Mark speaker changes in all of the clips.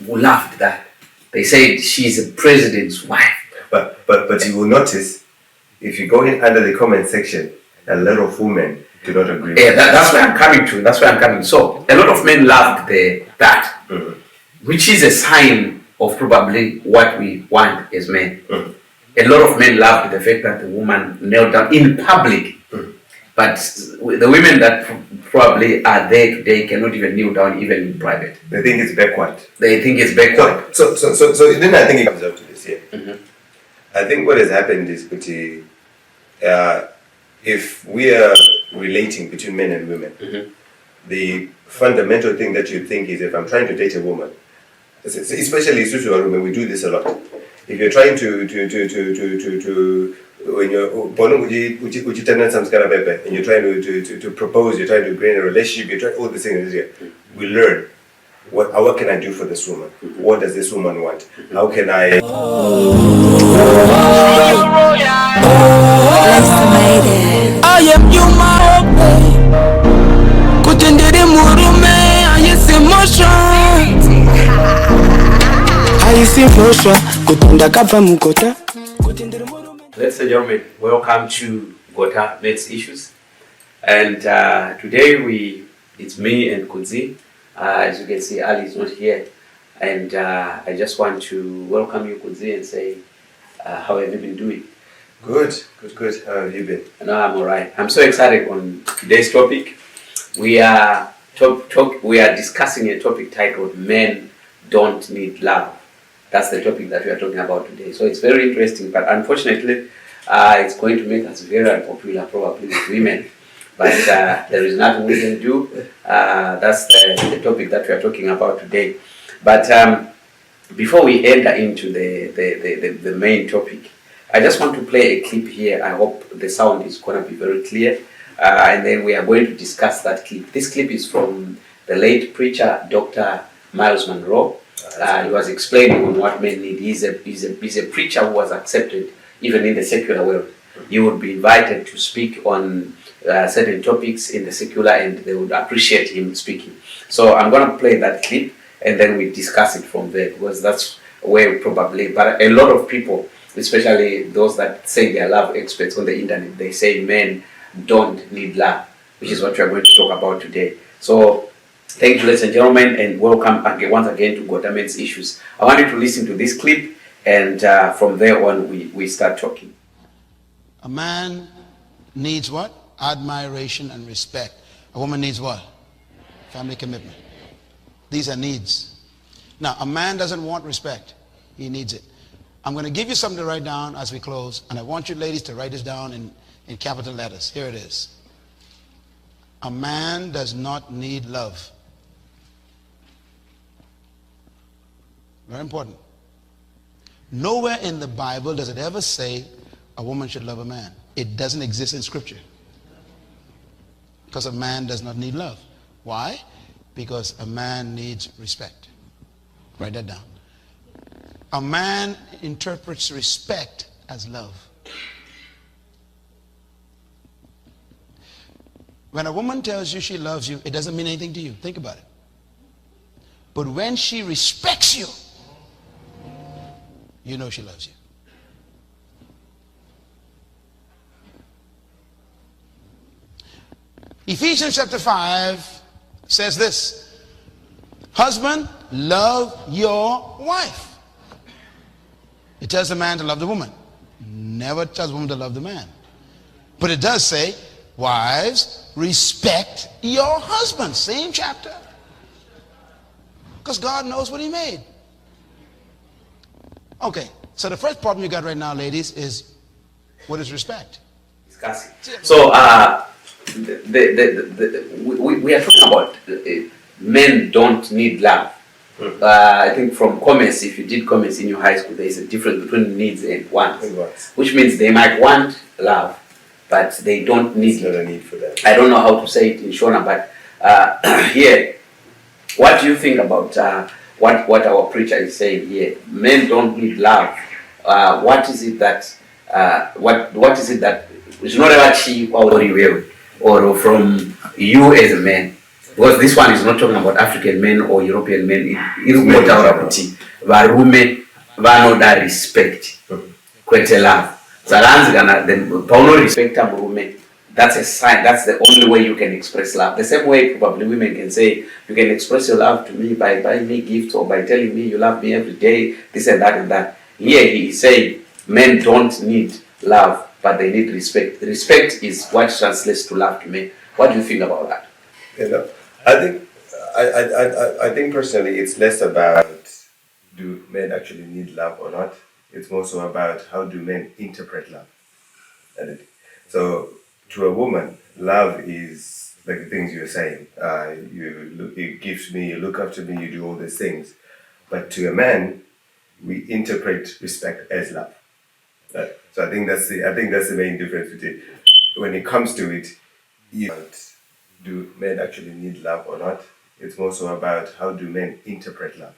Speaker 1: who loved that. They said she's a president's wife.
Speaker 2: But you will notice, if you go in under the comment section, a lot of women do not agree.
Speaker 1: Yeah, that's where I'm coming to. That's where I'm coming. So a lot of men loved that, which is a sign of probably what we want as men. A lot of men loved the fact that the woman knelt down in public. But the women that probably are there today cannot even kneel down even in private.
Speaker 2: They think it's backward.
Speaker 1: They think it's backward.
Speaker 2: So then I think it comes down to this here. I think what has happened is if we are relating between men and women, the fundamental thing that you think is, if I'm trying to date a woman, especially women, we do this a lot. If you're trying when you're and you're trying to propose, you're trying to create a relationship, you're trying all the things here. We learn what can I do for this woman? What does this woman want? How can I?
Speaker 3: I am you, my
Speaker 1: Ladies and gentlemen, welcome to Gota Men's Issues. And today it's me and Kudzi. As you can see, Ali is not here. And I just want to welcome you, Kudzi, and say, how have you been doing?
Speaker 2: Good. How have you been?
Speaker 1: No, I'm alright. I'm so excited on today's topic. We are discussing a topic titled "Men Don't Need Love." That's the topic that we are talking about today. So it's very interesting, but unfortunately, it's going to make us very unpopular, probably with women. But there is nothing we can do. That's the topic that we are talking about today. But before we enter into the main topic, I just want to play a clip here. I hope the sound is going to be very clear. And then we are going to discuss that clip. This clip is from the late preacher, Dr. Miles Monroe. He was explaining on what men need. He's a preacher who was accepted even in the secular world. He would be invited to speak on certain topics in the secular, and they would appreciate him speaking. So I'm going to play that clip, and then we discuss it from there, because that's where probably, but a lot of people, especially those that say they are love experts on the internet, they say men don't need love, which is what we are going to talk about today. So thank you, ladies and gentlemen, and welcome once again to Gota Men's Issues. I want you to listen to this clip, and from there on we start talking.
Speaker 4: A man needs what? Admiration and respect. A woman needs what? Family commitment. These are needs. Now, a man doesn't want respect. He needs it. I'm going to give you something to write down as we close, and I want you ladies to write this down in capital letters. Here it is. A man does not need love. Very important. Nowhere in the Bible does it ever say a woman should love a man. It doesn't exist in Scripture. Because a man does not need love. Why? Because a man needs respect. Write that down. A man interprets respect as love. When a woman tells you she loves you, it doesn't mean anything to you. Think about it. But when she respects you, you know she loves you. Ephesians chapter 5 says this: husband, love your wife. It tells the man to love the woman. Never tells the woman to love the man. But it does say, wives, respect your husband. Same chapter. Because God knows what he made. Okay, so the first problem you got right now, ladies, is what is respect?
Speaker 1: Discussing. So we are talking about men don't need love. I think from comments, if you did comments in your high school, there is a difference between needs and wants, which means they might want love, but they don't need
Speaker 2: it. Not a need for that.
Speaker 1: I don't know how to say it in Shona, but here, what do you think about what our preacher is saying here? Men don't need love. What is it that what is it that is not about you or from you as a man? Because this one is not talking about African men or European men. Iri kumotaura kuti varume vanoda respect kwete love. Saka kana pauno respecta murume, that's a sign, that's the only way you can express love. The same way probably women can say, you can express your love to me by buying me gifts or by telling me you love me every day, this and that and that. Here he is saying men don't need love, but they need respect. Respect is what translates to love to men. What do you think about that?
Speaker 2: You know, I think personally it's less about do men actually need love or not. It's more so about how do men interpret love. So to a woman, love is like the things you're saying. You give me, you look after me, you do all these things. But to a man, we interpret respect as love. So I think that's the main difference between when it comes to it. Do men actually need love or not? It's more so about how do men interpret love.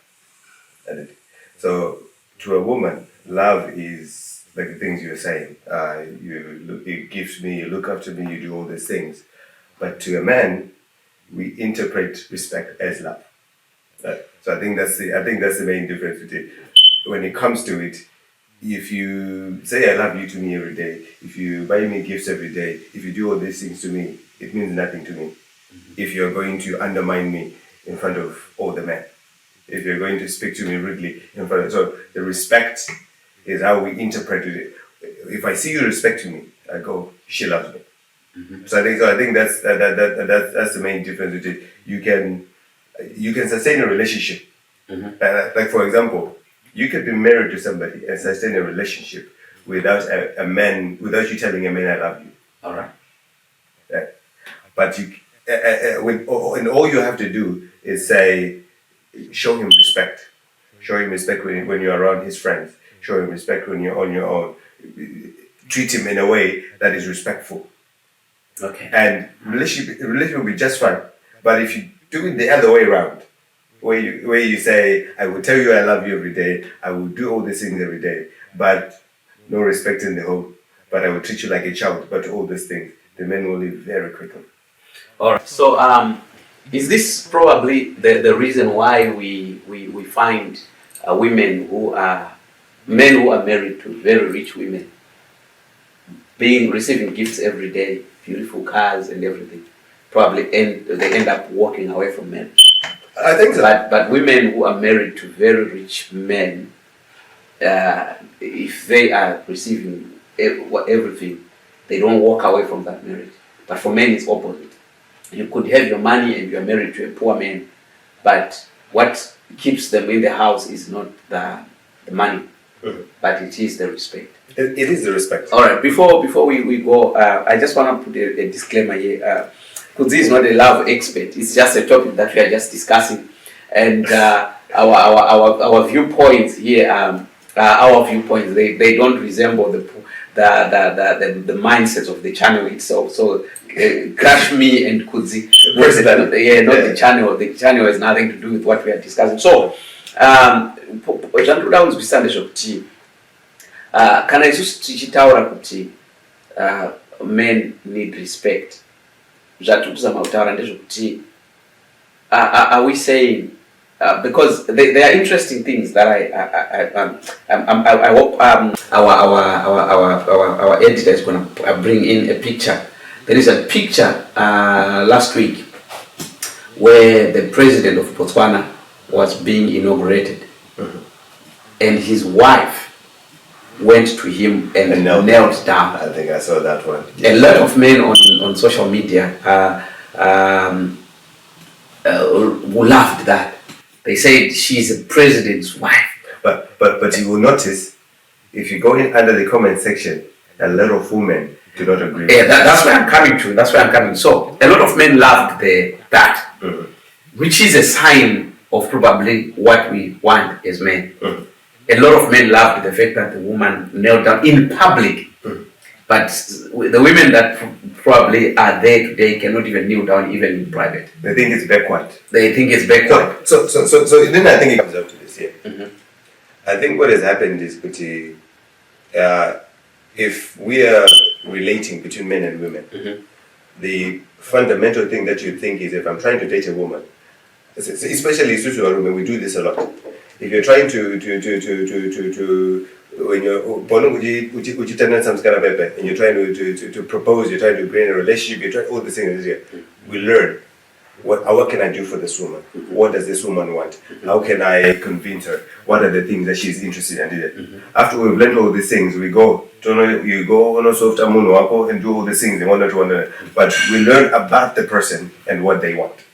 Speaker 2: So to a woman, love is like the things you're saying. You give me, you look after me, you do all these things. But to a man, we interpret respect as love. So I think that's the main difference between when it comes to it. If you say I love you to me every day, if you buy me gifts every day, if you do all these things to me, it means nothing to me. If you're going to undermine me in front of all the men, if you're going to speak to me rudely in front of, so the respect is how we interpret it. If I see you respecting me, I go, she loves me. So I think that's the main difference between you can sustain a relationship. Like for example, you could be married to somebody and sustain a relationship without a man, without you telling a man I love you.
Speaker 1: All right.
Speaker 2: But and all you have to do is say, show him respect. Show him respect when you're around his friends. Show him respect when you're on your own. Treat him in a way that is respectful.
Speaker 1: Okay.
Speaker 2: And relationship will be just fine. But if you do it the other way around, where you say, I will tell you I love you every day, I will do all these things every day, but no respect in the home, but I will treat you like a child, but all these things, the men will leave very quickly.
Speaker 1: All right. So is this probably the reason why we find men who are married to very rich women receiving gifts every day, beautiful cars and everything, they end up walking away from marriage?
Speaker 2: I think so.
Speaker 1: But women who are married to very rich men, if they are receiving everything, they don't walk away from that marriage. But for men, it's opposite. You could have your money and you are married to a poor man, but what keeps them in the house is not the money, but it is the respect.
Speaker 2: It is the respect.
Speaker 1: All right. Before we go, I just want to put a disclaimer here. Kudzi is not a love expert. It's just a topic that we are just discussing, and our viewpoints here, they don't resemble the mindsets of the channel itself. So crush me and Kudzi. The channel. The channel has nothing to do with what we are discussing. So, Janduda uzwisande kuti kana isusu tichitaura kuti men need respect. Are we saying because there are interesting things that I hope our editor is going to bring in a picture. There is a picture last week where the president of Botswana was being inaugurated, and his wife went to him and knelt down.
Speaker 2: I think I saw that one.
Speaker 1: A lot of men on social media who laughed that. They said she's a president's wife.
Speaker 2: But you will notice, if you go in under the comment section, a lot of women do not agree.
Speaker 1: Yeah, that's where I'm coming to. So a lot of men laughed that, which is a sign of probably what we want as men. A lot of men laughed at the fact that the woman knelt down in public. But the women that probably are there today cannot even kneel down even in private.
Speaker 2: They think it's backward.
Speaker 1: So
Speaker 2: then I think it comes up to this here. I think what has happened is if we are relating between men and women, the fundamental thing that you think is if I'm trying to date a woman, especially when we do this a lot. If you're trying to when you're and you're trying to propose, you're trying to bring a relationship, you're trying all the things here. We learn what can I do for this woman? What does this woman want? How can I convince her? What are the things that she's interested in? After we've learned all these things, we go you go on soft and do all these things but we learn about the person and what they want.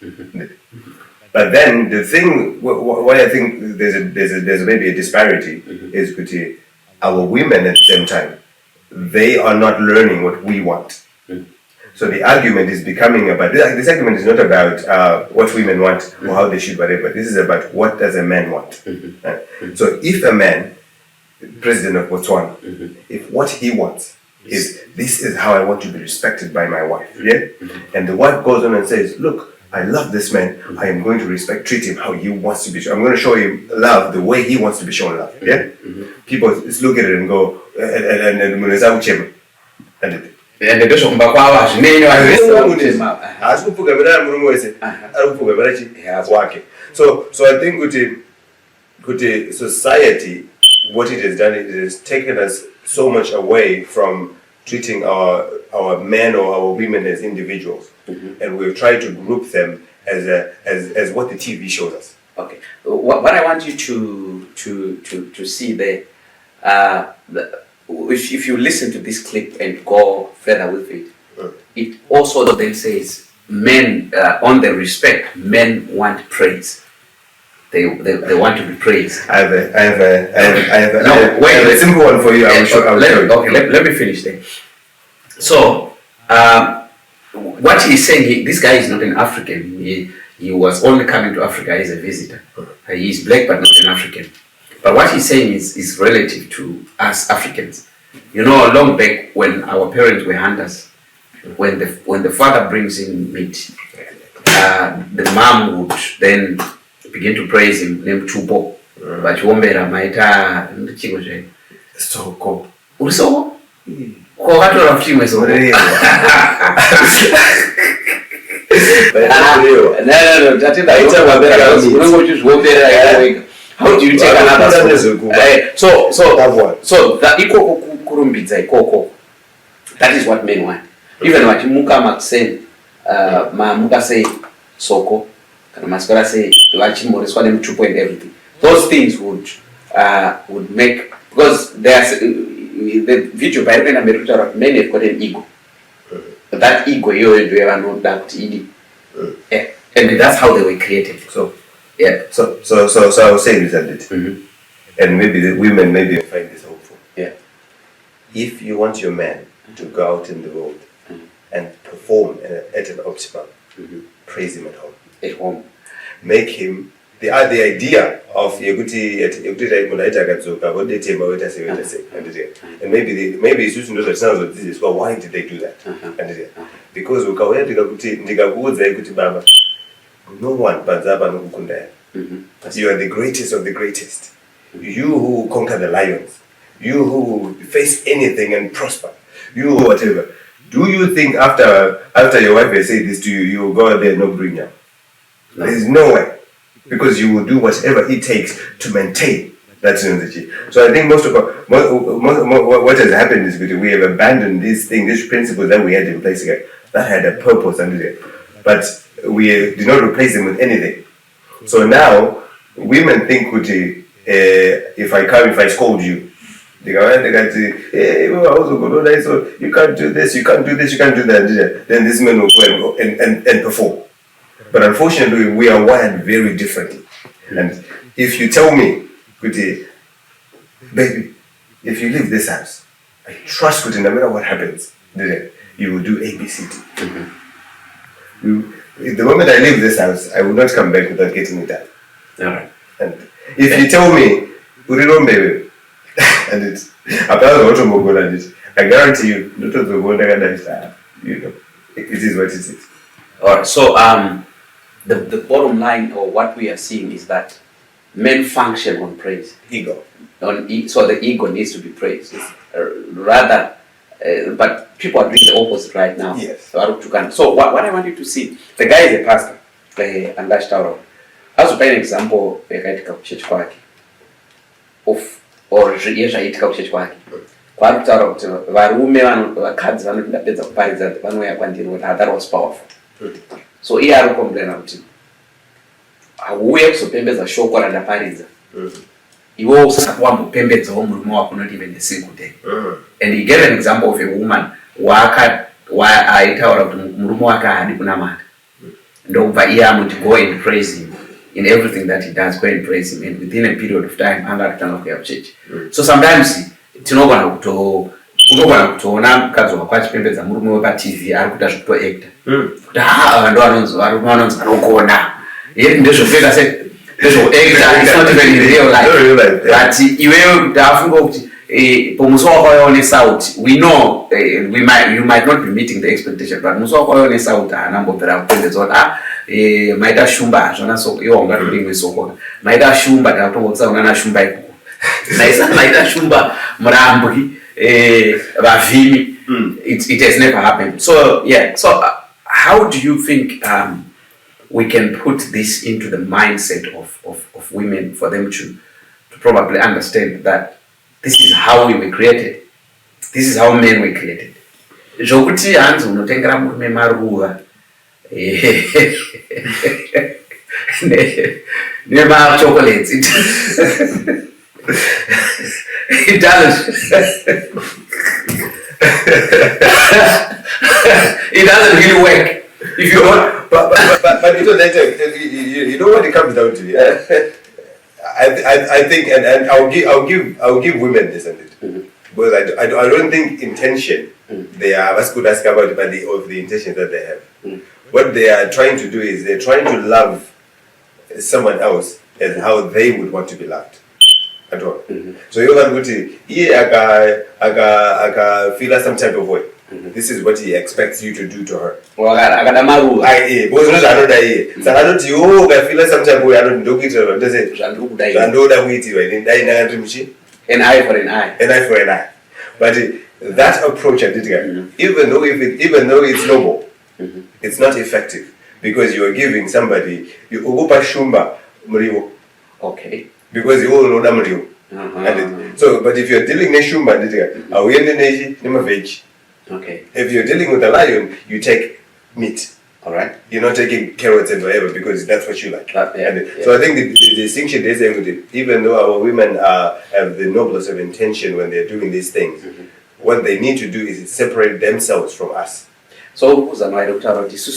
Speaker 2: But then the thing, what I think there's maybe a disparity is that our women at the same time, they are not learning what we want. So the argument is becoming about, this argument is not about what women want or how they should, whatever. This is about what does a man want. So if a man, president of Botswana, if what he wants is, this is how I want to be respected by my wife, and the wife goes on and says, look, I love this man, I am going to treat him how he wants to be shown. I'm going to show him love the way he wants to be shown love. People look at it and go, and so I think with society, what it has done, it has taken us so much away from treating our men or our women as individuals, and we've tried to group them as what the TV shows us.
Speaker 1: Okay, what I want you to see there, if you listen to this clip and go further with it, it also then says men on the respect, men want praise. They want to be praised.
Speaker 2: I have a simple one for you.
Speaker 1: Let me finish there. So, what he's saying, this guy is not an African. He was only coming to Africa as a visitor. He is black but not an African. But what he's saying is relative to us Africans. You know, long back when our parents were hunters, when the father brings in meat, the mom would then begin to praise him, name Chupo. But Wombera Maita Chigoje.
Speaker 2: Soko.
Speaker 1: Uso? No, how do you take another so the equal kurumbidza ikoko, that is what men want. Even what muka maksen muka say soko kana maskara say vachimoreswa nemuchupo and everything, those things would make, because there's the video by the American men have got an ego. That ego you ever know that and that's how they were created.
Speaker 2: So I was saying this a bit, and maybe the women maybe find this helpful. If you want your man to go out in the world and perform at an optimum, praise him at home.
Speaker 1: At home,
Speaker 2: make him the idea of Yeguti and maybe it's just knows that this is well, why did they do that? Because no one but you are the greatest of the greatest. You who conquer the lions, you who face anything and prosper, you whatever. Do you think after your wife will say this to you, you will go out there and not bring her? There is no way, because you will do whatever it takes to maintain that synergy. So I think most of what has happened is we have abandoned these principles that we had in place here that had a purpose under it, but we did not replace them with anything. So now women think, if I scold you, they can say, hey, so you can't do this, you can't do this, you can't do that. Then this man will go and perform. But unfortunately, we are wired very differently. And if you tell me, baby, if you leave this house, I trust no matter what happens, you will do A, B, C, D. The moment I leave this house, I will not come back without getting it done.
Speaker 1: Alright.
Speaker 2: And if you tell me, baby, and it's I guarantee you, it is what it is.
Speaker 1: Alright, so the bottom line, or what we are seeing, is that men function on praise.
Speaker 2: Ego.
Speaker 1: So the ego needs to be praised. Rather, but people are doing the opposite right now.
Speaker 2: Yes.
Speaker 1: So what I want you to see, the guy is a pastor, and that's Tauro. I was an example yakaita kuchechi kwake of or yezvaitika kuchechi kwake. Kwari kutaura kuti varume vakadzi vanoti ndapedza kuparidza vanouya kwandiri kuti that was powerful. So iye ari kukomplaina kuti hauye kuzopembedza shoko randaparidza. Iwo usati wambopembedzawo murume wako not even a single day. And he gave an example of a woman aitaura kuti murume wake haadi kunamata. Ndokubva iye amuti go and praise him in everything that he does, go and praise him, and within a period of time anga kutanga kuya kuchechi. So sometimes tinogona kutoona mukadzi wako achipembedza murume wepaTV ari kuita zvekutoacta kuti ndo varume vanonzi vanogona ndezvopfeka ndezvoacta, it's not even in real life. But iwewe kuti afunga kuti pomusi wakauyawo nesauti, we know you might not be meeting the expectation, but musi wakauyawo nesauti haana mbobvera kupembedza kuti maita shumba hazvona soko iwo ungatori imwe soko maita shumba takatongotsauna nashumba ikuku maita shumba murambwi vavhimi. It has never happened. So yeah, so how do you think we can put this into the mindset of women for them to probably understand that this is how we were created, this is how men were created? Zvokuti hanzi unotengera murume maruva nema chocolates, it doesn't it doesn't really work if you don't.
Speaker 2: But you know that you know what it comes down to. I think, and I'll give women this and it, because I don't think intention they are as good as covered by the intentions that they have. What they are trying to do is they're trying to love someone else as how they would want to be loved. At all. So you can go to I feel some type of way. This is what he expects you to do to her.
Speaker 1: Well, I got a maru.
Speaker 2: I was not another. So I don't you feel some type of way. I don't do it. Does it? I know that we do. I didn't die.
Speaker 1: An eye for an eye.
Speaker 2: An eye for an eye. But that approach I did, even though it's noble, it's not effective because you are giving somebody you ugupa shumba mriwo.
Speaker 1: Okay.
Speaker 2: Because you all know that mriwo. So, but if you're dealing with shumba, veg.
Speaker 1: Okay.
Speaker 2: If you're dealing with a lion, you take meat.
Speaker 1: All right.
Speaker 2: You're not taking carrots and whatever because that's what you like. So I think the distinction they're saying with it, even though our women have the noblest of intention when they're doing these things, what they need to do is separate themselves from us.
Speaker 1: So who's annoyed about this?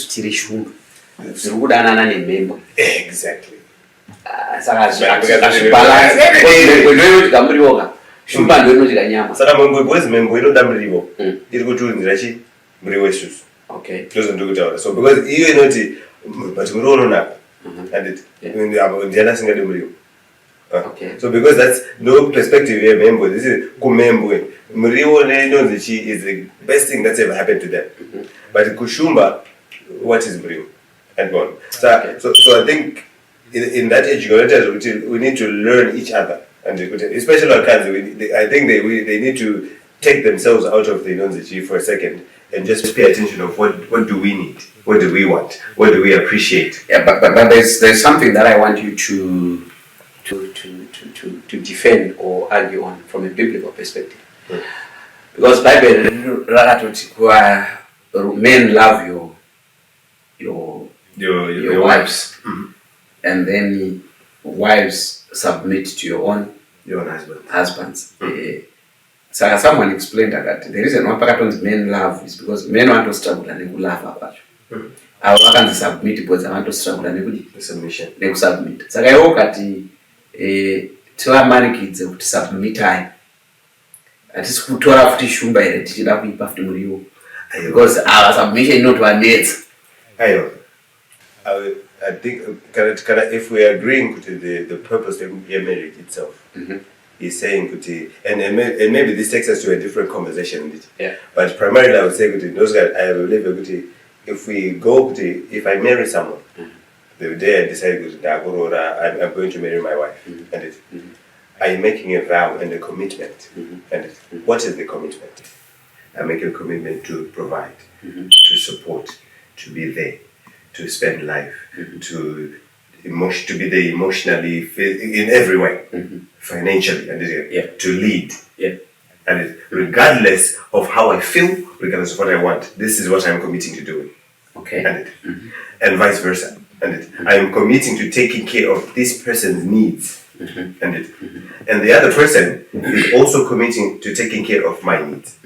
Speaker 2: Exactly.
Speaker 1: Shumba ndoinodya nyama.
Speaker 2: Saka mwezi membo inoda muriwo. Iri kutunzira chi muriwo isusu.
Speaker 1: Okay.
Speaker 2: Ndozo ndikutaura. So because iyo inoti but muriwo unonaka. And ndiana singade muriwo.
Speaker 1: Okay.
Speaker 2: So because that's no perspective here membo. This is kumembwe. Muriwo inonzi chi is the best thing that's ever happened to them. But kushumba, what is muriwo? And gone. So I think in that age we need to learn each other. And especially our kids, I think they need to take themselves out of the nonsense for a second and just pay attention of what do we need, what do we want, what do we appreciate.
Speaker 1: Yeah, but there's something that I want you to defend or argue on from a biblical perspective. Because Bible men love your wives, and then wives submit to your own husbands. So someone explained that the reason why men love is because men want to struggle and they love about you. I can't submit because I want to struggle and they submission. They submit. So I hope that to our married kids to submit time. At least to have to shumba it to love you after you because our submission not one dates.
Speaker 2: I think if we are agreeing with the purpose of marriage itself, he's saying and maybe this takes us to a different conversation.
Speaker 1: Yeah.
Speaker 2: But primarily I would say those guys I believe if we go if I marry someone, the day I decide I'm going to marry my wife, and I'm making a vow and a commitment. And what is the commitment? I make a commitment to provide, to support, to be there, to spend life, to be there emotionally, in every way, financially, and to lead. And regardless of how I feel, regardless of what I want, this is what I'm committing to doing. And vice versa. And I'm committing to taking care of this person's needs. And the other person is also committing to taking care of my needs.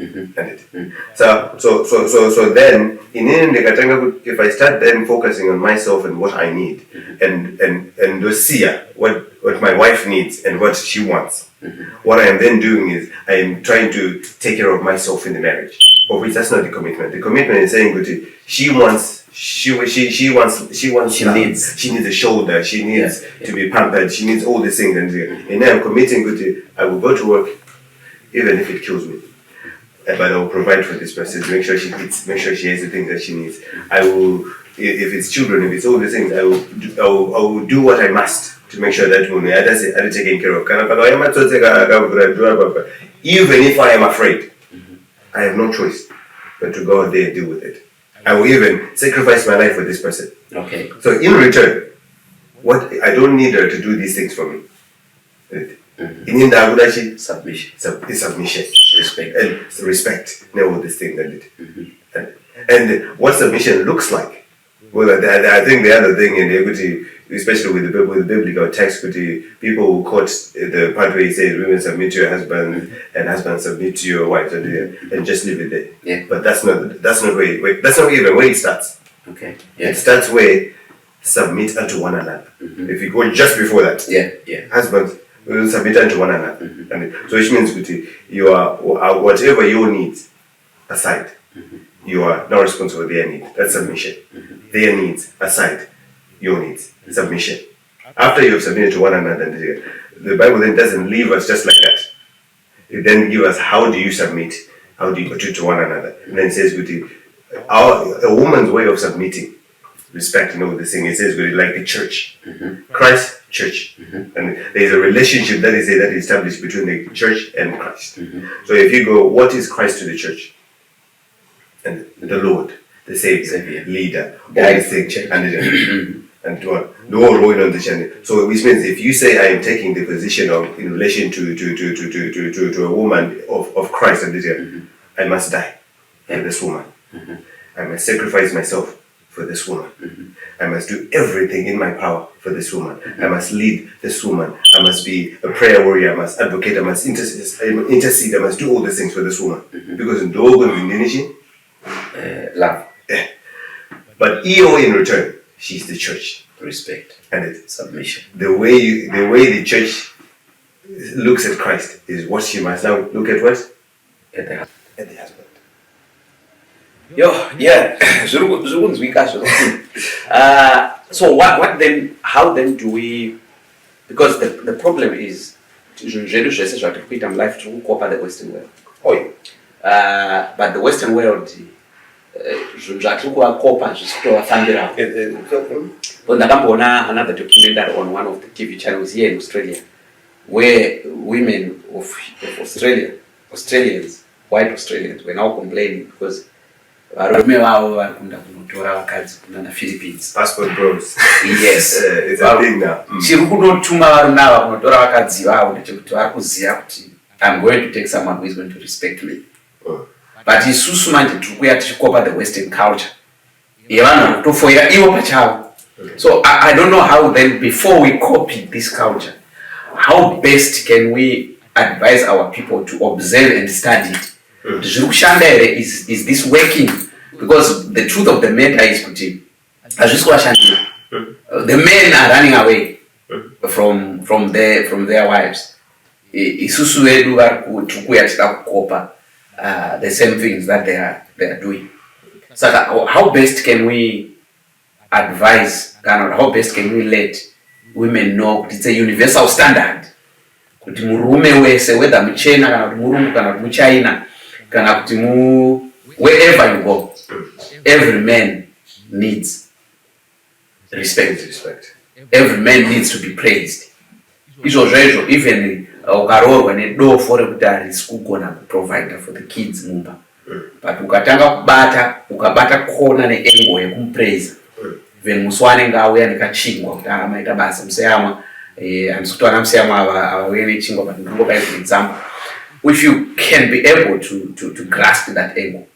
Speaker 2: So then, if I start then focusing on myself and what I need, and Lucia, what my wife needs and what she wants, what I am then doing is I am trying to take care of myself in the marriage. Of which that's not the commitment. The commitment is saying, she needs a shoulder, she needs to be pampered, she needs all these things, and then I'm committing I will go to work even if it kills me, but I will provide for this person, make sure she eats, make sure she has the things that she needs. I will, if it's children, if it's all the things, I will do what I must to make sure that woman are taken care of. Even if I am afraid, I have no choice but to go out there and deal with it. I will even sacrifice my life for this person. So in return, what I don't need her to do these things for me. In the submission, respect, and respect. All this thing that and what submission looks like. Well, I think the other thing in equity, especially with the biblical text, people who quote the part where he says, "Women submit to your husband, and husbands submit to your wives," and just leave it there. But that's not even where it starts. It starts where submit unto one another. If you go just before that, husbands will submit unto one another, and so which means you are whatever your needs aside. You are now responsible for their needs. That's submission. Their needs aside, your needs. Submission. After you have submitted to one another, the Bible then doesn't leave us just like that. It then gives us how do you submit, how do you put it to one another. And then it says a woman's way of submitting, respect, this thing. It says like the church, Christ, church, and there is a relationship that is established between the church and Christ. So if you go, what is Christ to the church? And the Lord, the Savior, leader, all these things, and what the whole role on the channel. So which means if you say I am taking the position of in relation to a woman of Christ, I must die for this woman. I must sacrifice myself for this woman. I must do everything in my power for this woman. I must lead this woman. I must be a prayer warrior. I must advocate. I must intercede. I must do all these things for this woman because in the love. But in return, she's the church. Respect and submission. The way the church looks at Christ is what she must now look at what? At the husband.
Speaker 1: So what then? How then do we? Because the problem is, life to cooper the Western world. But the Western world. Another documentary on one of the TV channels here in Australia, where women of Australians, white Australians, were now complaining because Philippines
Speaker 2: passport bros.
Speaker 1: Yes,
Speaker 2: it's a thing now.
Speaker 1: I'm going to take someone who is going to respect me. But isusu manje tikuya tichikopa the Western culture. Yevana tofoira iwo pachavo. So I don't know how then before we copy this culture, how best can we advise our people to observe and study it? Is this working? Because the truth of the matter is the men are running away from their wives. Isusu edu tukuya tikakopa the same things that they are doing. So how best can we advise, how best can we let women know it's a universal standard? Kuti murume wese whether muchena kana kuti murungu kana kuti muchina kana kuti wherever you go, every man needs respect. Every man needs to be praised. Even ukarorwa nedo for kuti ari sikugona provide for the kids mumba but ukatanga ukabata kona neengo yekumupraise then musi wanenge auya nekachingwa kuti maita basa museyama handisi kuti vana museyama avauye nechingwa but ndingopa as an example. If you can be able to grasp that angle,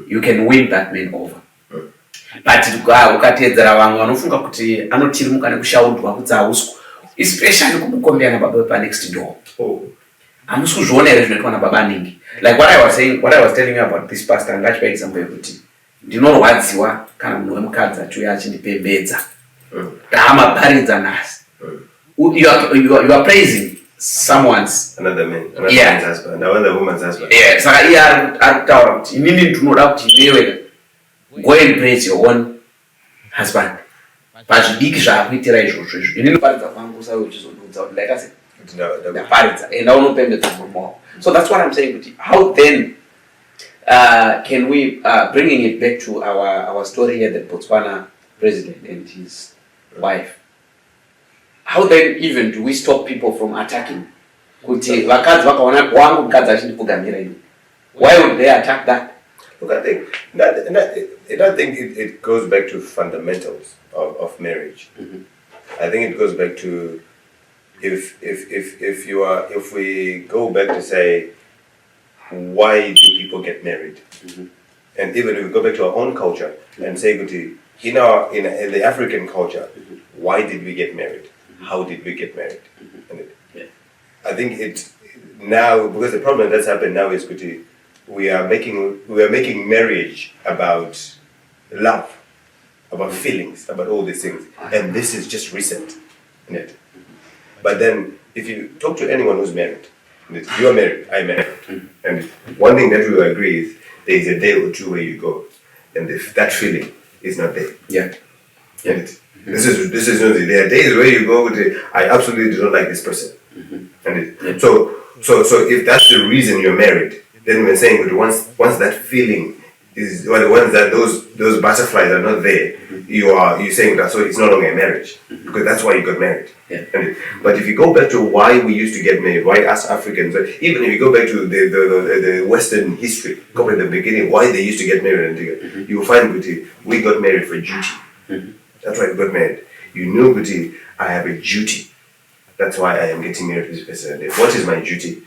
Speaker 1: you can win that man over. But ukatedzera vamwe vanofunga kuti anochirimuka nekushaudwa kudzauswa, especially kumukombera nababa wepa next door. Hamusi kuzviona here zvinoitwa nababa ningi. Like what I was telling you about this pastor, ngachipa example yekuti ndinorwadziwa kana munhu wemukadzi achiuya achindipembedza. Taamaparidza nhasi. You are praising
Speaker 2: another man's husband, another woman's husband.
Speaker 1: Yeah, saka iye ari kutaura kuti inini ndinoda kuti iwewe go and praise your own husband. Pazvidiki zvaakuitira izvozvo izvo. Inini paridza kwangu usawe uchizondudza kuti like I said, ndaparidza enda unopembedza murume wako. So that's what I'm saying kuti how then can we bringing it back to our story here, the Botswana president and his wife. How then even do we stop people from attacking? Kuti vakadzi vakaona wangu mukadzi achindipfugamira ini. Why would they attack that?
Speaker 2: Look, I think it goes back to fundamentals of marriage. I think it goes back to if we go back to say, why do people get married? And even if we go back to our own culture and say, in the African culture, why did we get married? How did we get married? I think it now, because the problem that's happened now is we are making marriage about love, about feelings, about all these things, and this is just recent, isn't it? But then, if you talk to anyone who's married, you are married, I'm married, and one thing that we will agree is there is a day or two where you go, and if that feeling is not there, and this is not there are days where you go I absolutely do not like this person, and so if that's the reason you're married, then we're saying once that feeling is, once that those butterflies are not there, you're saying that so it's no longer a marriage, because that's why you got married. But if you go back to why we used to get married, why us Africans, even if you go back to the Western history, go back to the beginning, why they used to get married, and you will find we got married for duty. That's why we got married. You know, I have a duty. That's why I am getting married to this person. What is my duty?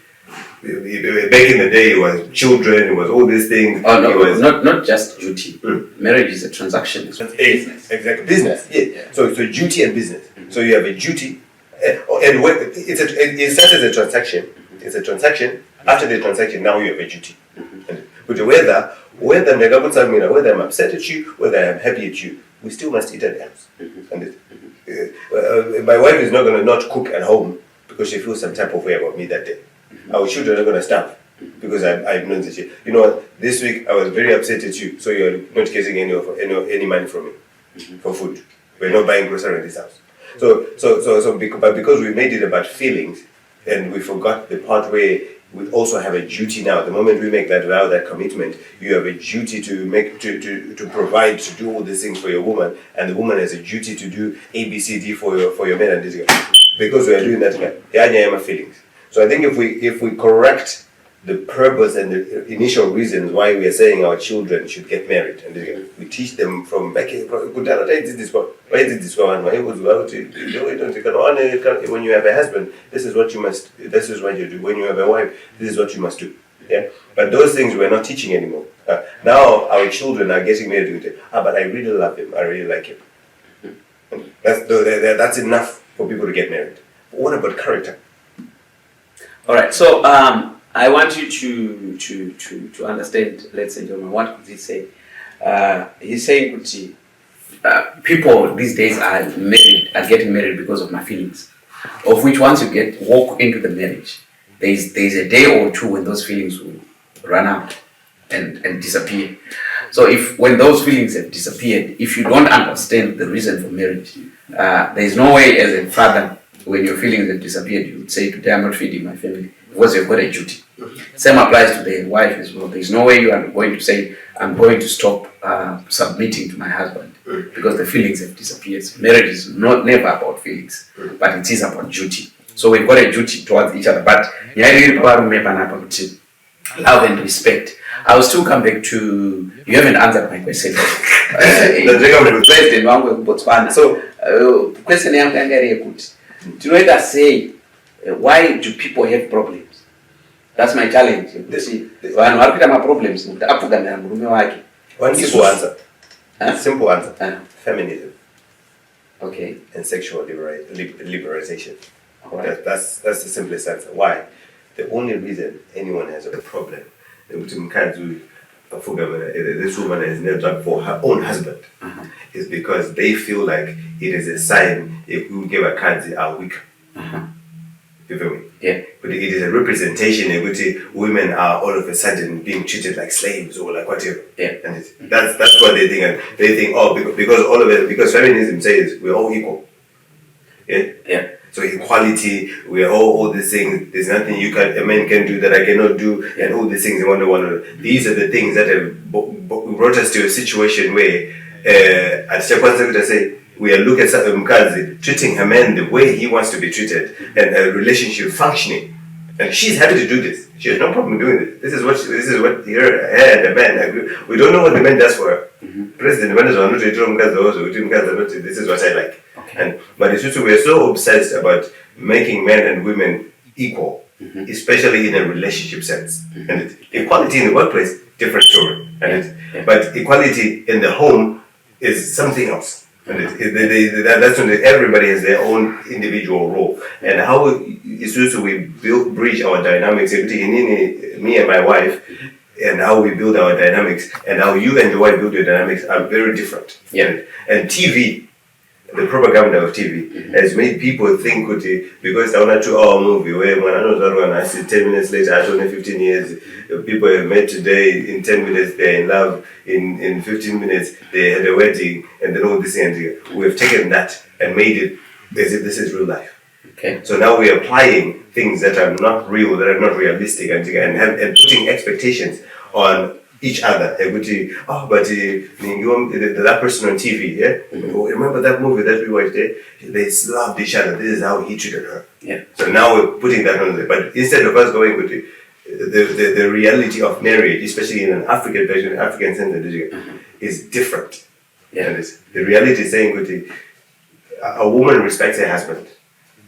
Speaker 2: Back in the day, it was children, it was all these things.
Speaker 1: Oh no, it was not just duty. Marriage is a transaction. It's business.
Speaker 2: Exactly, business. Yeah. So duty and business. So you have a duty, and it starts as a transaction. It's a transaction. After the transaction, now you have a duty. But whether I'm upset at you, whether I'm happy at you, we still must eat at the house. My wife is not going to not cook at home because she feels some type of way about me that day. Our children are going to starve because I've known this. You know what? This week I was very upset at you, so you're not getting any money from me for food. We're not buying groceries in this house. But because we made it about feelings, and we forgot the part where we also have a duty now. The moment we make that vow, that commitment, you have a duty to provide, to do all these things for your woman, and the woman has a duty to do A, B, C, D for your man and this guy. Because we are doing that, yeah, feelings. So I think if we correct the purpose and the initial reasons why we are saying our children should get married, and we teach them from back when you have a husband, this is what you do. When you have a wife, this is what you must do. Yeah, but those things we're not teaching anymore. Now our children are getting married. But I really love him. I really like him. That's enough for people to get married. But what about character?
Speaker 1: All right. So I want you to understand, ladies and gentlemen, what Kudzi say. He's saying, Kudzi, people these days are getting married because of my feelings, of which once you walk into the marriage, there's a day or two when those feelings will run out and disappear. So when those feelings have disappeared, if you don't understand the reason for marriage, there's no way as a father, when your feelings have disappeared, you would say, today I'm not feeding my family, because you've got a duty. Same applies to the wife as well. There's no way you are going to say, I'm going to stop submitting to my husband, because the feelings have disappeared. Marriage is never about feelings, but it is about duty. So we've got a duty towards each other. But love and respect. I will still come back to, you haven't answered my question. President wangu Botswana. So, question yangu yangari yekuti. Do you say, why do people have problems? That's my challenge. Vanhu vari kuita ma-problems kuti apfugamira murume wake.
Speaker 2: One simple answer.
Speaker 1: Huh?
Speaker 2: Simple answer. Feminism.
Speaker 1: Okay.
Speaker 2: And sexual liberalization.
Speaker 1: Right.
Speaker 2: That's the simplest answer. Why? The only reason anyone has a problem, this woman has nailed up for her own husband, is because they feel like it is a sign if we give a Kudzi are weaker. You feel me?
Speaker 1: Yeah.
Speaker 2: But it is a representation in which women are all of a sudden being treated like slaves or like whatever.
Speaker 1: Yeah.
Speaker 2: And that's what they think. And they think, oh, because all of it, because feminism says we're all equal. Yeah.
Speaker 1: Yeah.
Speaker 2: So equality, we are all these things. There's nothing a man can do that I cannot do, and all these things. These are the things that have brought us to a situation where, at Chakwanza say, we are looking at Mkazi treating her man the way he wants to be treated, and a relationship functioning. And she's happy to do this. She has no problem doing this. This is what her and the man agree. We don't know what the man does for her. President, the man is not this is what I like.
Speaker 1: Okay.
Speaker 2: But it's just we are so obsessed about making men and women equal, especially in a relationship sense. And equality in the workplace, different story. But equality in the home is something else. And that's when everybody has their own individual role. And how it's just we bridge our dynamics, me and my wife, and how we build our dynamics, and how you and your wife build your dynamics are very different.
Speaker 1: Yeah.
Speaker 2: And TV, the propaganda of TV, has made people think because I want to 2-hour movie where when I know that one, I see 10 minutes later, after only 15 years, people have met today, in 10 minutes they're in love, in 15 minutes they had a wedding, and then all this and we have taken that and made it as if this is real life.
Speaker 1: Okay.
Speaker 2: So now we're applying things that are not real, that are not realistic, and putting expectations on each other. That person on TV, yeah? Remember that movie that we watched there? They loved each other. This is how he treated her.
Speaker 1: Yeah.
Speaker 2: So now we're putting that on there. But instead of us going with the reality of marriage, especially in an African version, African center, is different.
Speaker 1: Yeah.
Speaker 2: And the reality is saying a woman respects her husband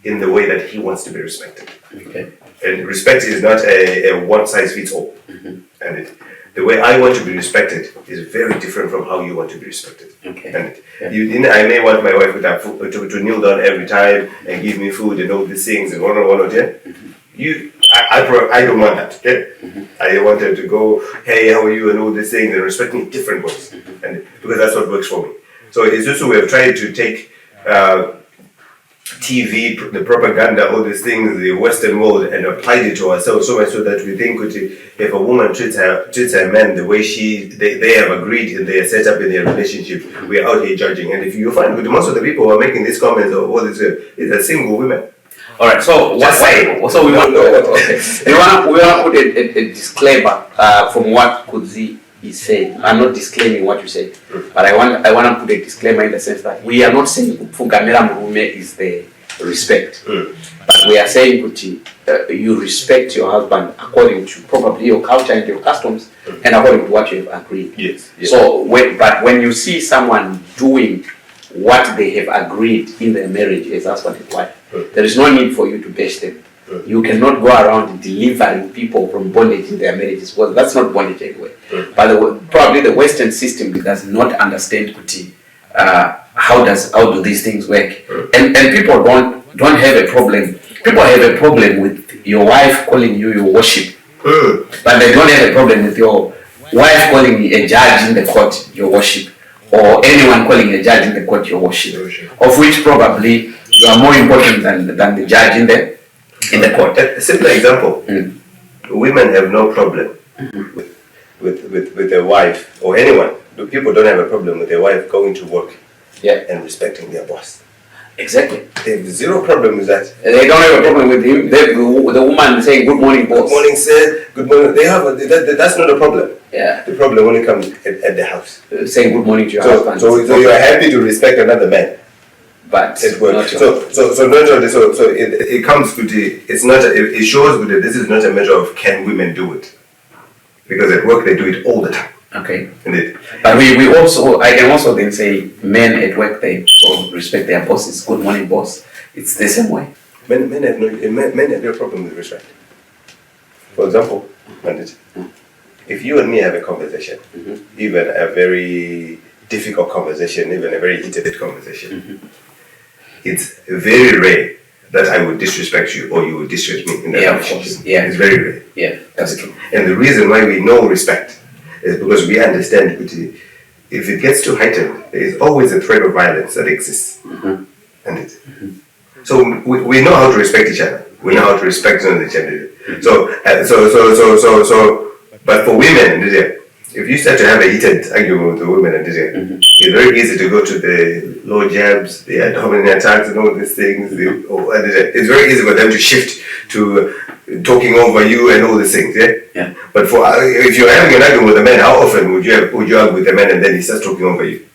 Speaker 2: in the way that he wants to be respected.
Speaker 1: Okay.
Speaker 2: And respect is not a one size fits all. And the way I want to be respected is very different from how you want to be respected.
Speaker 1: Okay.
Speaker 2: And I may want my wife to kneel down every time and give me food and all these things and I don't want that. Okay? I want her to go, hey, how are you, and all these things, and respect me in different ways. And because that's what works for me. So it's also we have tried to take TV, the propaganda, all these things, the Western world, and applied it to ourselves so much so that we think if a woman treats her man the way they have agreed and they are set up in their relationship, we are out here judging. And if you find most of the people who are making these comments or all this, are single women.
Speaker 1: All right. So we want to put a disclaimer from what Kudzi is saying. I'm not disclaiming what you said, but I want to put a disclaimer in the sense that we are not saying Fugamera Murume is the respect, but we are saying you respect your husband according to probably your culture and your customs and according to what you have agreed.
Speaker 2: Yes.
Speaker 1: So when you see someone doing what they have agreed in their marriage as husband and wife, there is no need for you to bash them. You cannot go around delivering people from bondage in their marriages. Well, that's not bondage anyway. But probably the Western system does not understand how do these things work. And people don't have a problem. People have a problem with your wife calling you your worship, but they don't have a problem with your wife calling a judge in the court your worship, or anyone calling a judge in the court your worship, of which probably you are more important than the judge in the court.
Speaker 2: A simple example: women have no problem with their wife or anyone. People don't have a problem with their wife going to work and respecting their boss.
Speaker 1: Exactly.
Speaker 2: They have zero problem with that.
Speaker 1: They don't have a problem with him. The woman saying good morning, boss.
Speaker 2: Good morning, sir. Good morning. They have that's not a problem.
Speaker 1: Yeah.
Speaker 2: The problem only comes at the house.
Speaker 1: Saying good morning to your husband.
Speaker 2: So you are happy to respect another man.
Speaker 1: But
Speaker 2: it works. So it comes with it shows with this is not a matter of can women do it. because at work they do it all the time.
Speaker 1: Okay.
Speaker 2: Indeed.
Speaker 1: But I can also then say men at work, they respect their bosses. Good morning, boss. It's the same way.
Speaker 2: Men have no problem with respect. For example, if you and me have a conversation, even a very difficult conversation, even a very heated conversation, it's very rare that I would disrespect you or you would disrespect me in that relationship.
Speaker 1: Yeah.
Speaker 2: It's very rare.
Speaker 1: Yeah, that's true.
Speaker 2: And the reason why we know respect is because we understand that if it gets too heightened, there is always a threat of violence that exists. So we know how to respect each other. We know how to respect each other. But for women, if you start to have a heated argument with the women, it's very easy to go to the low jabs, the abdominal attacks, and all these things. It's very easy for them to shift to talking over you and all these things.
Speaker 1: Yeah.
Speaker 2: But if you're having an argument with a man, how often would you argue with a man and then he starts talking over you?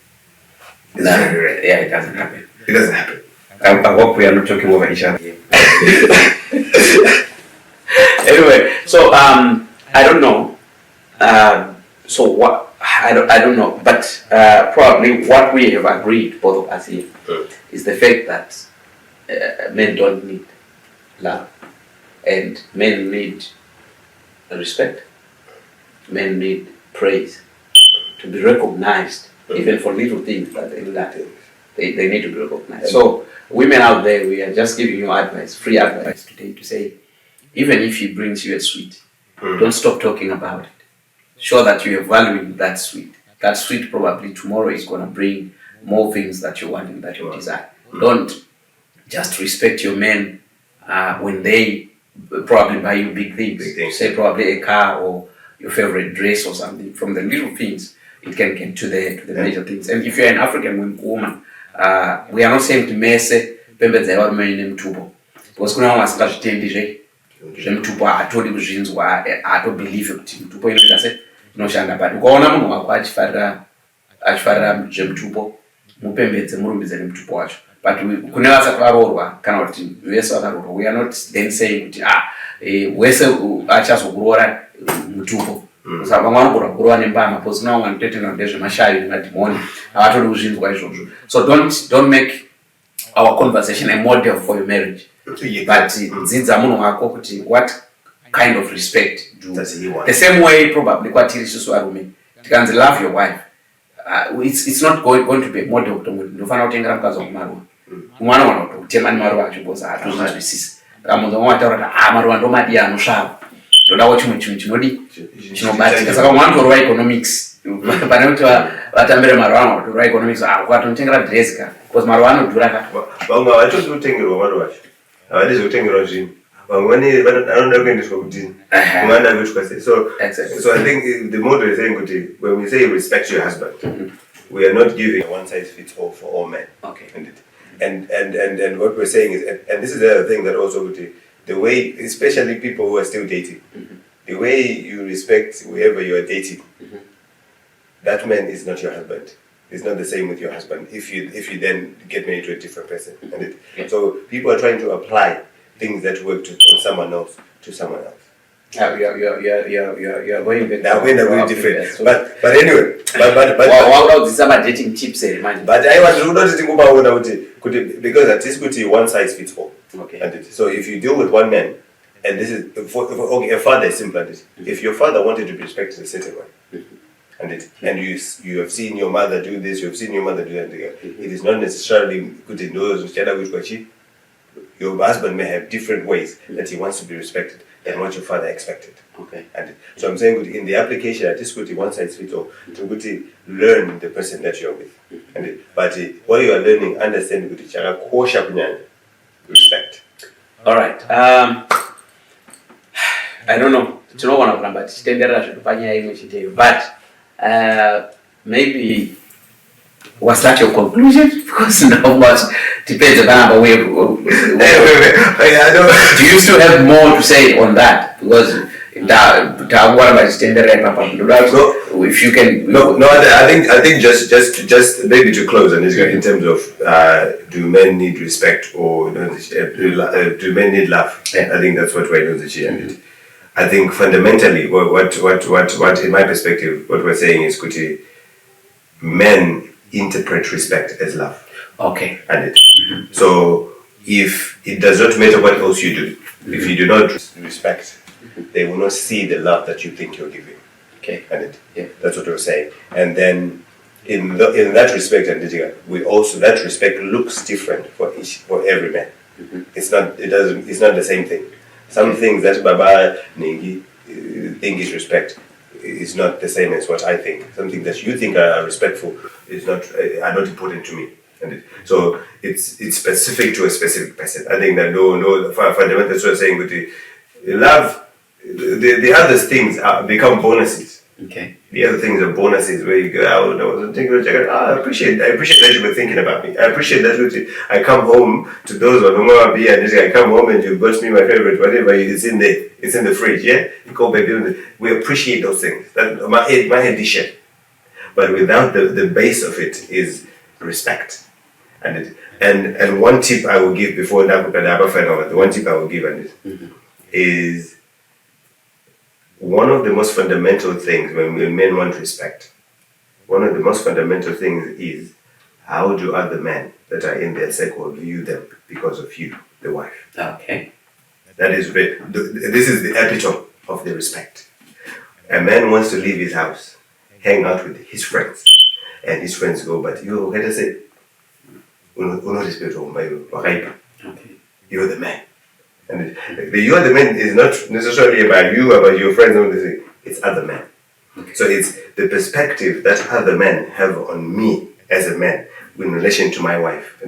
Speaker 2: It's very rare.
Speaker 1: Yeah, it doesn't happen.
Speaker 2: It doesn't happen.
Speaker 1: I hope we are not talking over each other. Anyway, so I don't know. So what I don't know, but probably what we have agreed, both of us here, is the fact that men don't need love, and men need respect. Men need praise, to be recognized, even for little things that they do that. They need to be recognized. So women out there, we are just giving you advice, free advice today, to say, even if he brings you a sweet, don't stop talking about it. Show that you are valuing that sweet. That sweet probably tomorrow is going to bring more things that you want and that you desire. Don't just respect your men when they probably buy you big things. Say probably a car or your favorite dress or something. From the little things, it can get to the major things. And if you're an African woman, we are not saying to mess because kuna vasingazvitendi zvemutupo atodi kuzvinzwa atobhelieve kuti mutupo inoita se inoshanda, but ukaona munhu wako achifarira zvemutupo mupembedze, murumbidze nemutupo wacho. But kune vasati varoorwa kana kuti vese vakaroorwa, we are not then saying kuti wese achazokuroora mutupo. Saka vamwe vanogona kuroorwa nembama, because kuna vamwe vanototenda ndezvemashavi nemadhimoni avatodi kuzvinzwa izvozvo. So don't make our conversation a model for your marriage. But dzidza munhu wako kuti what kind of respect does he want. The same way probably kwatiri isusu varume tikanzi love your wife, it's not going to be a model kuti ndofana kutengera mukadzi wangu maruva. Mwana wana kutema nemaruva acho because hatozvinzwisisi. Kamunhu wamwe ataura kuti maruva ndomadi anosvava. Ndodawo chimwe chinhu chinodi chinobatika. Saka mwana torova economics. Pane kuti vatambire maruva anotorova economics, kwatonotengera dress ka because maruva anodhura ka.
Speaker 2: Vamwe havachodi kutengerwa maruva acho. Havadi kutengerwa zvinhu. Vamwe vanoda kuendeswa kudini. Mwana avetswa sei. So I think the model is saying kuti when we say respect your husband, we are not giving a one size fits all for all men.
Speaker 1: Okay.
Speaker 2: And what we're saying is, and this is the other thing that also the way, especially people who are still dating, the way you respect whoever you are dating, that man is not your husband. It's not the same with your husband if you then get married to a different person. So people are trying to apply things that work from someone else to someone else.
Speaker 1: You're going with
Speaker 2: that. They're very different. So but anyway,
Speaker 1: what is about dating tips?
Speaker 2: But I want to not think because at least one size fits all.
Speaker 1: Okay.
Speaker 2: So if you deal with one man, and this is a father is simple. If your father wanted to be respected a certain way, and you have seen your mother do this, you have seen your mother do that. It is not necessarily good in those your husband may have different ways that he wants to be respected than what your father expected.
Speaker 1: Okay.
Speaker 2: And so I'm saying in the application, at this one size fits all, to learn the person that you're with. But while you are learning, understand respect.
Speaker 1: All right. I don't know. But maybe was that your conclusion? Because now much depends on the way. Do you still have more to say on that? Because what about standard if you can.
Speaker 2: No. I think just maybe to close on this in terms of do men need respect or do men need love?
Speaker 1: Yeah.
Speaker 2: I think that's what we're going to see. I think fundamentally, what in my perspective, what we're saying is, Kuti, men interpret respect as love.
Speaker 1: Okay.
Speaker 2: And so if it does not matter what else you do, if you do not respect, they will not see the love that you think you're giving.
Speaker 1: Okay.
Speaker 2: And that's what we're saying. And then in that respect, and we also, that respect looks different for every man. It's not the same thing. Some things that Baba Ningi think is respect is not the same as what I think. Something that you think are respectful are not important to me. And so it's specific to a specific person. I think that no fundamental, that's what I'm saying with the love. The other things become bonuses.
Speaker 1: Okay.
Speaker 2: The other things are bonuses where you go, I appreciate that you were thinking about me. I appreciate that I come home to those who are be and I come home and you bought me my favorite, whatever it's in the fridge, yeah? You go baby, we appreciate those things. That my head dish. But without the base of it is respect. And one tip I will give before the one tip I will give on it is one of the most fundamental things when men want respect. One of the most fundamental things is how do other men that are in their circle view them because of you, the wife.
Speaker 1: Okay.
Speaker 2: That is this is the epitome of the respect. A man wants to leave his house, hang out with his friends, and his friends go, but you, let us say, okay. You're the man. And the you are the man is not necessarily about you, about your friends, it's other men. Okay. So it's the perspective that other men have on me as a man in relation to my wife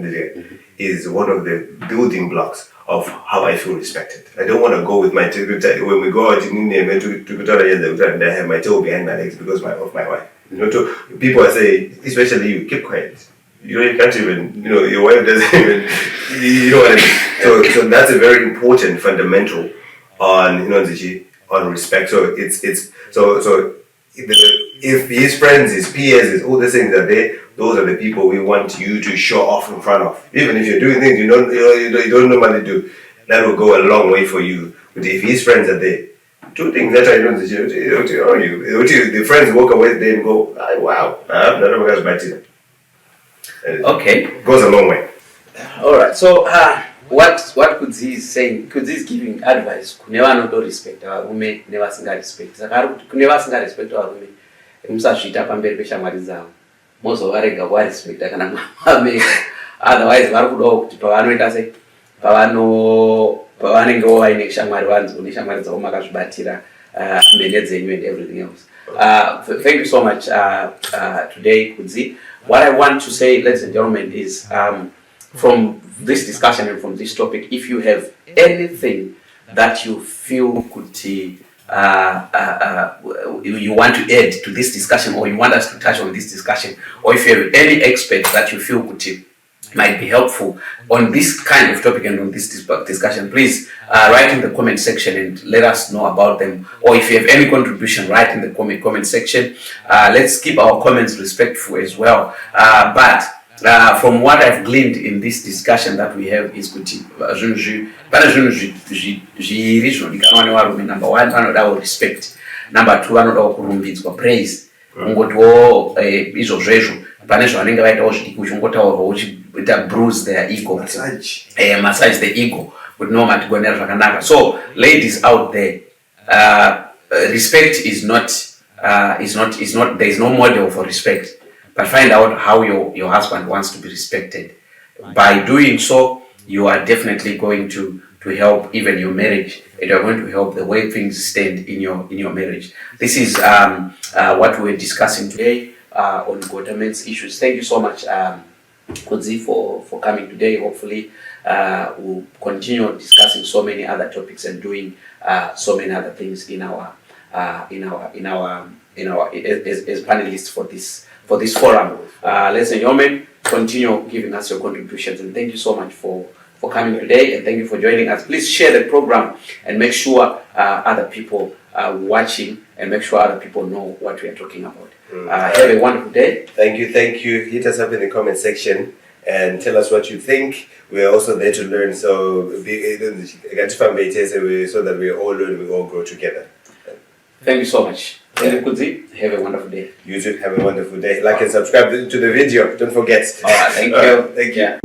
Speaker 2: is one of the building blocks of how I feel respected. I don't want to go with my when we go out in India and I have my tail behind my legs because of my wife. People are saying, especially you, keep quiet. You can't even, your wife doesn't even, you know what I mean? So that's a very important fundamental on, on respect. So if his friends, his peers, all the things that those are the people we want you to show off in front of. Even if you're doing things you don't normally do, that will go a long way for you. But if his friends are there, two things that I don't the friends walk away there and go, wow, none of us might see.
Speaker 1: Okay.
Speaker 2: Goes a long way.
Speaker 1: Alright, so what Kudzi is saying, Kudzi is giving advice. Never not respect our women, never single respect. Never single respect our women. Musashita pamberi peshamwari dzavo. Mozovarega kuvarespecta kana mama. Otherwise vari kudawo kuti pavanoita sei pavanenge vaine shamwari vanzo neshamwari dzavo makazvibatira mhene dzenyu and everything else. Thank you so much today, Kudzi. What I want to say, ladies and gentlemen, is from this discussion and from this topic, if you have anything that you feel could you want to add to this discussion, or you want us to touch on this discussion, or if you have any expert that you feel could might be helpful on this kind of topic and on this discussion, please write in the comment section and let us know about them. Or if you have any contribution, write in the comment section. Let's keep our comments respectful as well. But from what I've gleaned in this discussion that we have is kuti number one, vanoda respect. Number two, vanoda kurumbidzwa, praise. Kungotiwo izvo zvezvo pane zvavanenge vaitawo zvidiki uchingotaurwa uchita bruise their ego, massage the ego kuti no matigonera zvakanaka. So ladies out there, respect is not there is no model for respect, but find out how your husband wants to be respected. By doing so, you are definitely going to help even your marriage, and you're going to help the way things stand in your marriage. This is what we're discussing today on Gota men's issues. Thank you so much, Kudzi, for coming today. Hopefully, we'll continue discussing so many other topics and doing so many other things in our as panelists for this forum. Ladies and gentlemen, continue giving us your contributions, and thank you so much for coming today, and thank you for joining us. Please share the program and make sure other people are watching, and make sure other people know what we are talking about. Have a wonderful day.
Speaker 2: Thank you. Hit us up in the comment section and tell us what you think. We're also there to learn, so so that we all learn, we all grow together.
Speaker 1: Thank you so much. Thank you, Kudzi. Have a wonderful day.
Speaker 2: You too. Have a wonderful day. Like and subscribe to the video. Don't forget.
Speaker 1: All right. Thank you.
Speaker 2: Thank you.
Speaker 1: Yeah.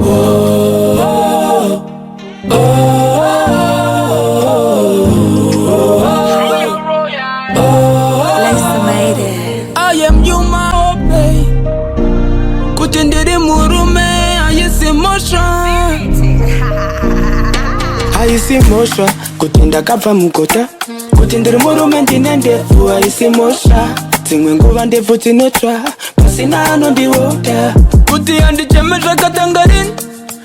Speaker 3: I am you, my baby. Kutendere murume, I see motion. I see motion. Kutenda kapa mukota. Kutendere murume ndinendefu, I see motion. Tingwenguva ndefu tinotra. Pasina ano ndiwota. Kuti andi chemesha katangarin.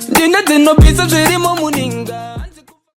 Speaker 3: Ndine zino pisa zirimo muninga.